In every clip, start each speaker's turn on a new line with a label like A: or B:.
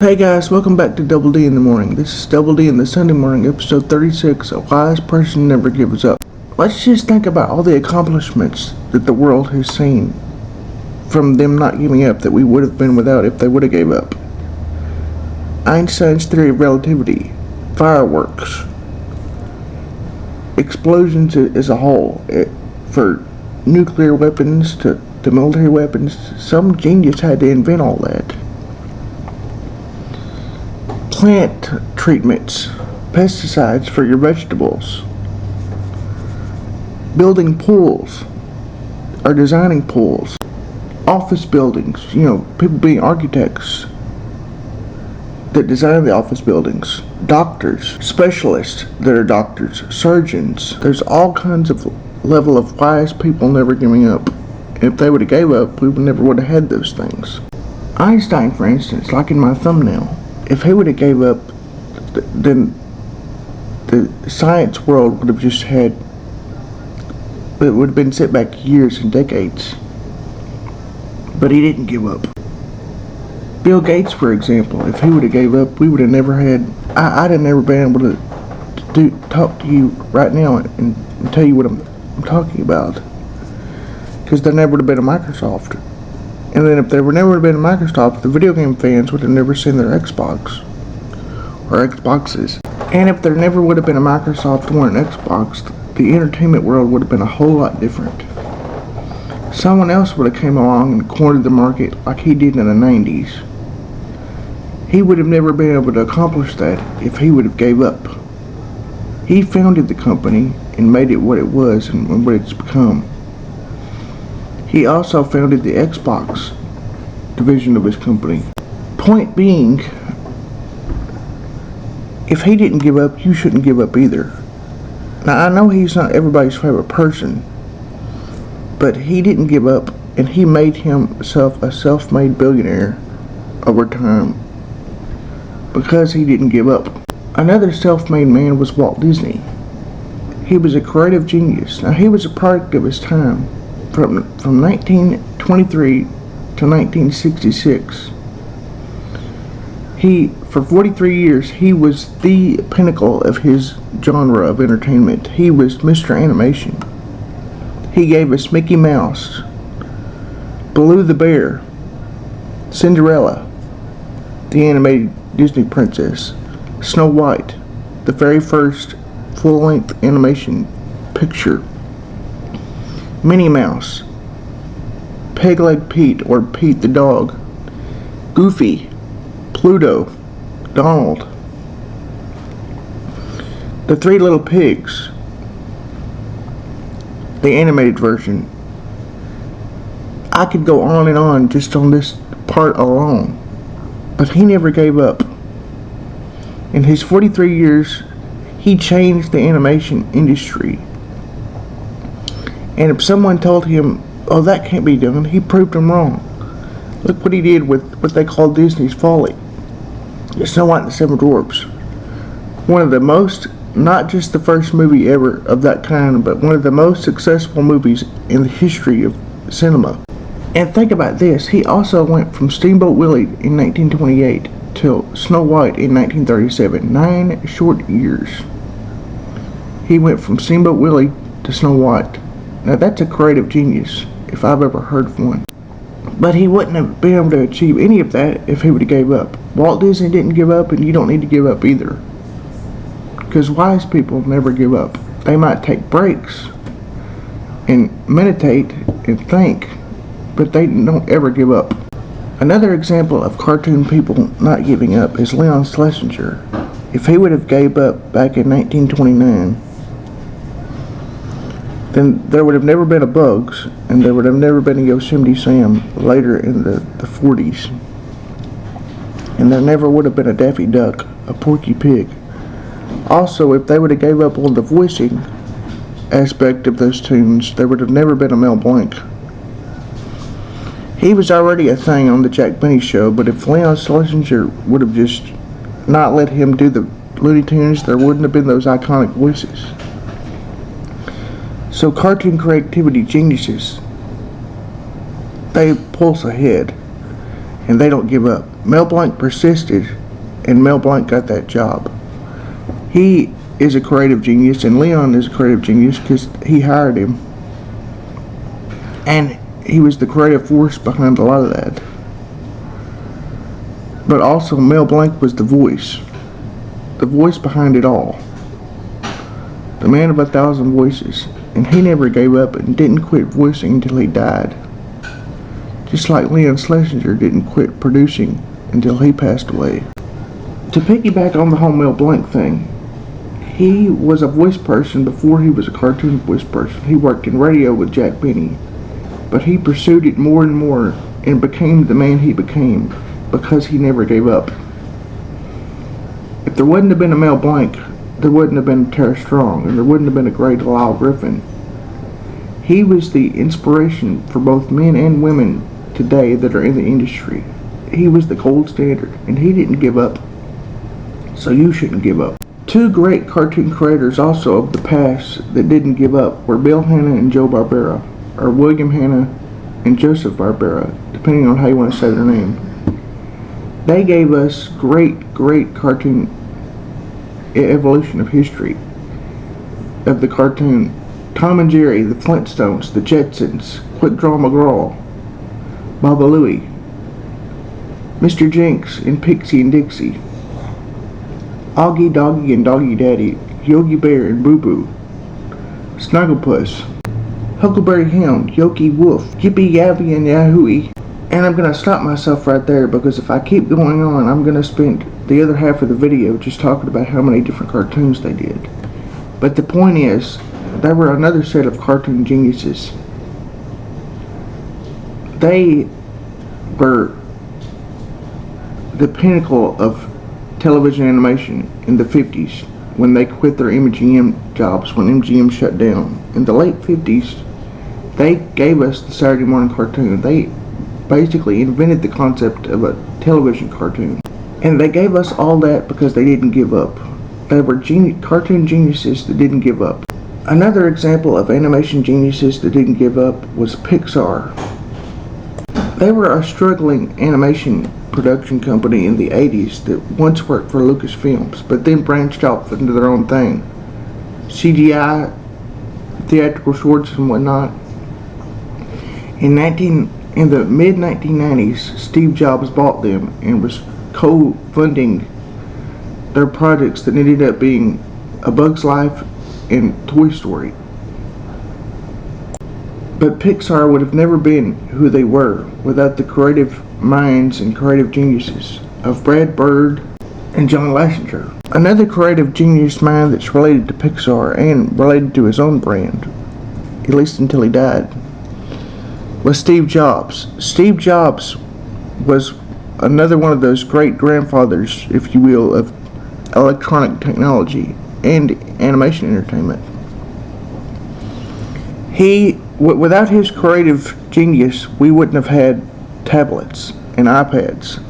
A: Hey guys, welcome back to Double D in the Morning. This is Double D in the Sunday Morning, episode 36, A Wise Person Never Gives Up. Let's just think about all the accomplishments that the world has seen from them not giving up that we would have been without if they would have gave up. Einstein's theory of relativity, fireworks, explosions as a whole, for nuclear weapons to military weapons. Some genius had to invent all that. Plant treatments, pesticides for your vegetables, building pools or designing pools, office buildings, people being architects that design the office buildings, doctors, specialists that are doctors, surgeons. There's all kinds of level of wise people never giving up. If they would have gave up, we never would have had those things. Einstein, for instance, like in my thumbnail, if he would have gave up, then the science world would have just had, it would have been set back years and decades. But he didn't give up. Bill Gates, for example, if he would have gave up, we would have never had, I'd have never been able to talk to you right now and tell you what I'm talking about. Because there never would have been a Microsoft. And then if there never would have been a Microsoft, the video game fans would have never seen their Xbox or Xboxes. And if there never would have been a Microsoft or an Xbox, the entertainment world would have been a whole lot different. Someone else would have came along and cornered the market like he did in the 90s. He would have never been able to accomplish that if he would have gave up. He founded the company and made it what it was and what it's become. He also founded the Xbox division of his company. Point being, if he didn't give up, you shouldn't give up either. Now, I know he's not everybody's favorite person, but he didn't give up, and he made himself a self-made billionaire over time because he didn't give up. Another self-made man was Walt Disney. He was a creative genius. Now, he was a product of his time. From 1923 to 1966, for 43 years, he was the pinnacle of his genre of entertainment. He was Mr. Animation. He gave us Mickey Mouse, Baloo the Bear, Cinderella, the animated Disney princess, Snow White, the very first full-length animation picture, Minnie Mouse, Peg-Leg Pete or Pete the dog, Goofy, Pluto, Donald, the Three Little Pigs, the animated version. I could go on and on just on this part alone, but he never gave up. In his 43 years, he changed the animation industry. And if someone told him, oh, that can't be done, he proved them wrong. Look what he did with what they call Disney's Folly. Snow White and the Seven Dwarfs. One of the most, not just the first movie ever of that kind, but one of the most successful movies in the history of cinema. And think about this, he also went from Steamboat Willie in 1928 till Snow White in 1937. 9 short years. He went from Steamboat Willie to Snow White. Now that's a creative genius, if I've ever heard of one. But he wouldn't have been able to achieve any of that if he would have gave up. Walt Disney didn't give up, and you don't need to give up either. Because wise people never give up. They might take breaks and meditate and think, but they don't ever give up. Another example of cartoon people not giving up is Leon Schlesinger. If he would have gave up back in 1929, then there would have never been a Bugs, and there would have never been a Yosemite Sam later in the 40s. And there never would have been a Daffy Duck, a Porky Pig. Also, if they would have gave up on the voicing aspect of those tunes, there would have never been a Mel Blanc. He was already a thing on the Jack Benny Show, but if Leon Schlesinger would have just not let him do the Looney Tunes, there wouldn't have been those iconic voices. So cartoon creativity geniuses, they pulse ahead, and they don't give up. Mel Blanc persisted, and Mel Blanc got that job. He is a creative genius, and Leon is a creative genius because he hired him. And he was the creative force behind a lot of that. But also Mel Blanc was the voice behind it all. The man of 1,000 voices. And he never gave up and didn't quit voicing until he died. Just like Leon Schlesinger didn't quit producing until he passed away. To piggyback on the whole Mel Blanc thing, he was a voice person before he was a cartoon voice person. He worked in radio with Jack Benny, but he pursued it more and more and became the man he became because he never gave up. If there wouldn't have been a Mel Blanc, there wouldn't have been Tara Strong, and there wouldn't have been a great Lyle Griffin. He was the inspiration for both men and women today that are in the industry. He was the gold standard, and he didn't give up. So you shouldn't give up. Two great cartoon creators also of the past that didn't give up were Bill Hanna and Joe Barbera, or William Hanna and Joseph Barbera, depending on how you want to say their name. They gave us great cartoon evolution of history of the cartoon. Tom and Jerry, the Flintstones, the Jetsons, Quick Draw McGraw, Baba Louie, Mr. Jinx and Pixie and Dixie, Augie Doggy and Doggy Daddy, Yogi Bear and Boo Boo, Snugglepuss, Huckleberry Hound, Yoki Wolf, Yippee Yabby and Yahooey. And I'm going to stop myself right there because if I keep going on, I'm going to spend the other half of the video just talking about how many different cartoons they did. But the point is, they were another set of cartoon geniuses. They were the pinnacle of television animation in the 50s when they quit their MGM jobs, when MGM shut down. In the late 50s, they gave us the Saturday morning cartoon. They basically invented the concept of a television cartoon. And they gave us all that because they didn't give up. They were cartoon geniuses that didn't give up. Another example of animation geniuses that didn't give up was Pixar. They were a struggling animation production company in the 80s that once worked for Lucasfilms, but then branched off into their own thing. CGI, theatrical shorts and whatnot. In the mid-1990s, Steve Jobs bought them and was co-funding their projects that ended up being A Bug's Life and Toy Story. But Pixar would have never been who they were without the creative minds and creative geniuses of Brad Bird and John Lasseter. Another creative genius mind that's related to Pixar and related to his own brand, at least until he died, was Steve Jobs. Steve Jobs was another one of those great grandfathers, if you will, of electronic technology and animation entertainment. Without his creative genius, we wouldn't have had tablets and iPads.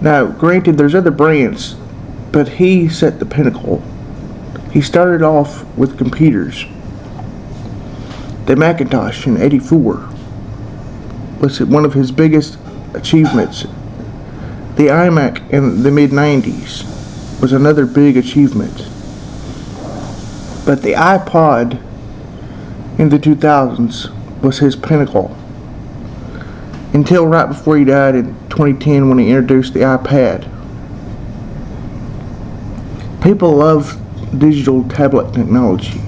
A: Now, granted, there's other brands, but he set the pinnacle. He started off with computers. The Macintosh in '84 was one of his biggest achievements. The iMac in the mid-90s was another big achievement. But the iPod in the 2000s was his pinnacle. Until right before he died in 2010 when he introduced the iPad. People love digital tablet technology.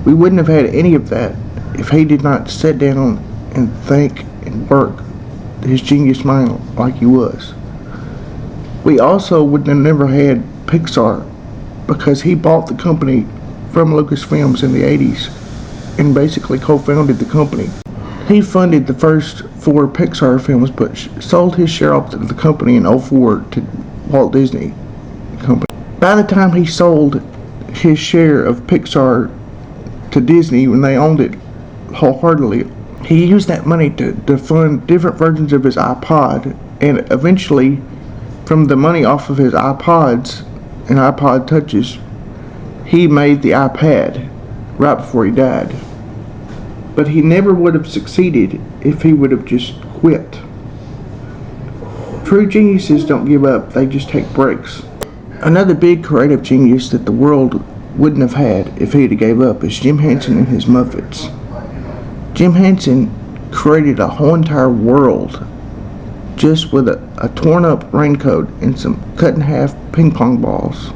A: We wouldn't have had any of that if he did not sit down and think and work his genius mind like he was. We also would have never had Pixar because he bought the company from Lucasfilms in the 80s and basically co-founded the company. He funded the first 4 Pixar films but sold his share off to the company in '04 to Walt Disney Company. By the time he sold his share of Pixar to Disney when they owned it wholeheartedly, he used that money to fund different versions of his iPod, and eventually from the money off of his iPods and iPod Touches, he made the iPad right before he died. But he never would have succeeded if he would have just quit. True geniuses don't give up, they just take breaks. Another big creative genius that the world wouldn't have had if he'd have gave up is Jim Hansen and his Muppets. Jim Henson created a whole entire world just with a torn up raincoat and some cut in half ping pong balls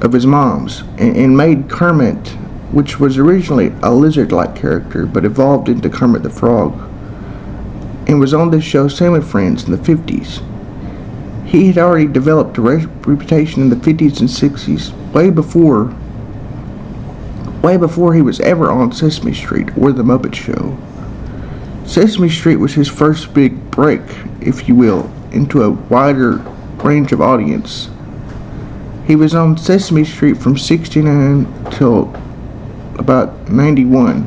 A: of his mom's, and made Kermit, which was originally a lizard-like character but evolved into Kermit the Frog, and was on this show Sam and Friends in the 50s. He had already developed a reputation in the 50s and 60s way before he was ever on Sesame Street or The Muppet Show. Sesame Street was his first big break, if you will, into a wider range of audience. He was on Sesame Street from 69 till about 91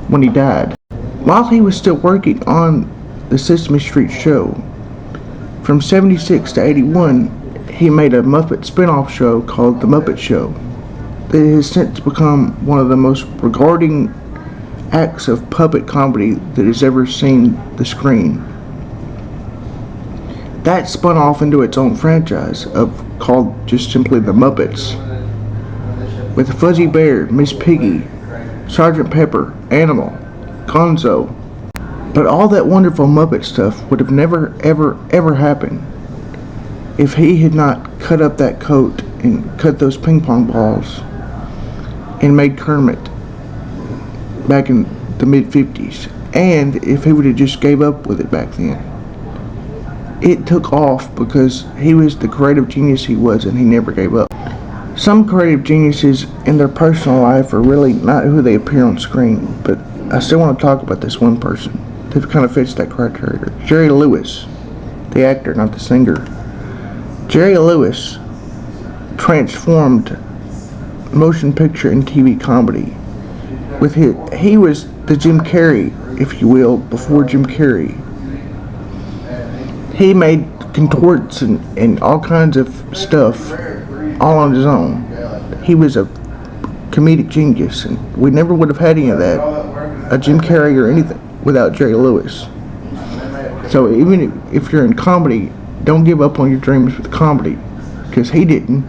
A: when he died. While he was still working on the Sesame Street show, from 76 to 81, he made a Muppet spin-off show called The Muppet Show that has since become one of the most regarding acts of puppet comedy that has ever seen the screen. That spun off into its own franchise called just simply The Muppets, with Fuzzy Bear, Miss Piggy, Sergeant Pepper, Animal, Gonzo. But all that wonderful Muppet stuff would have never ever happened if he had not cut up that coat and cut those ping pong balls and made Kermit back in the mid-50s, and if he would have just gave up with it back then. It took off because he was the creative genius he was, and he never gave up. Some creative geniuses in their personal life are really not who they appear on screen, but I still want to talk about this one person that kind of fits that criteria. Jerry Lewis, the actor, not the singer. Jerry Lewis transformed motion picture and TV comedy with he was the Jim Carrey, if you will, before Jim Carrey. He made contorts and all kinds of stuff all on his own. He was a comedic genius, and we never would have had any of that, a Jim Carrey or anything, without Jerry Lewis. So even if you're in comedy, don't give up on your dreams with comedy, because he didn't,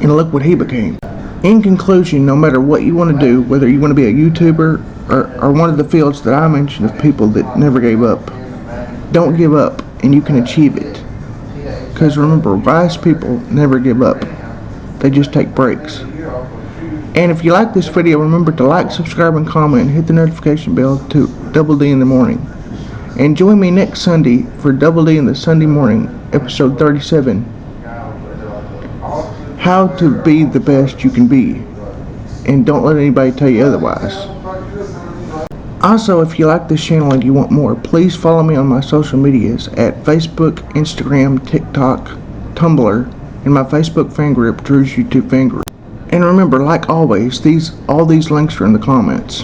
A: and look what he became. In conclusion, no matter what you want to do, whether you want to be a YouTuber or one of the fields that I mentioned of people that never gave up, don't give up, and you can achieve it. Because remember, wise people never give up. They just take breaks. And if you like this video, remember to like, subscribe, and comment, and hit the notification bell to Double D in the Morning. And join me next Sunday for Double D in the Sunday Morning, episode 37. How to be the best you can be. And don't let anybody tell you otherwise. Also, if you like this channel and you want more, please follow me on my social medias at Facebook, Instagram, TikTok, Tumblr, and my Facebook fan group, Drew's YouTube fan group. And remember, like always, all these links are in the comments.